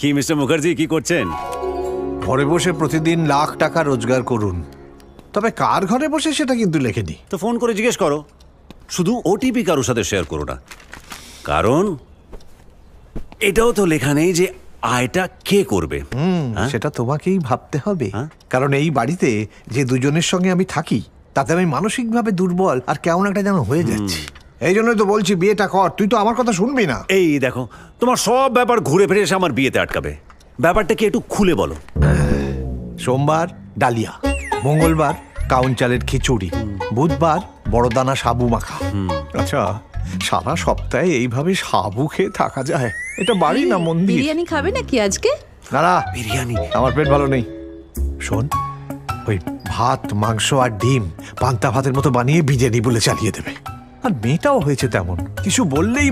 কি মিস্টার মুখার্জি কি করছেন? ঘরে বসে প্রতিদিন লাখ টাকা রোজগার করুন, তবে কার ঘরে বসে সেটা কিন্তু লেখেনি। তো ফোন করে জিজ্ঞেস করো। শুধু ওটিপি কারোর সাথে শেয়ার করো না, কারণ এটাও তো লেখা নেই যে আয়টা কে করবে। সেটা তোমাকেই ভাবতে হবে, কারণ এই বাড়িতে যে দুজনের সঙ্গে আমি থাকি তাতে আমি মানসিকভাবে দুর্বল আর কেমন একটা যেন হয়ে যাচ্ছি। এই জন্যই তো বলছি বিয়েটা কর। তুই তো আমার কথা শুনবি না। এই দেখো, তোমার সব ব্যাপার ঘুরে ফিরে এসে আমার বিয়েতে আটকাবে। ব্যাপারটা কি একটু খুলে বলো। সোমবার ডালিয়া, মঙ্গলবার কাউন চালের খিচুড়ি, বুধবার বড় দানা সাবু মাখা। আচ্ছা, সারা সপ্তাহে এইভাবে সাবু খেয়ে থাকা যায়? এটা বাড়ি না মন্দির? বিরিয়ানি খাবে নাকি আজকে? না না, বিরিয়ানি আমার পেট ভালো নেই। শোন, ওই ভাত মাংস আর ডিম পান্তা ভাতের মতো বানিয়ে বিরিয়ানি বলে চালিয়ে দেবে। আর মেয়েটাও হয়েছে তেমন, কিছু বললেই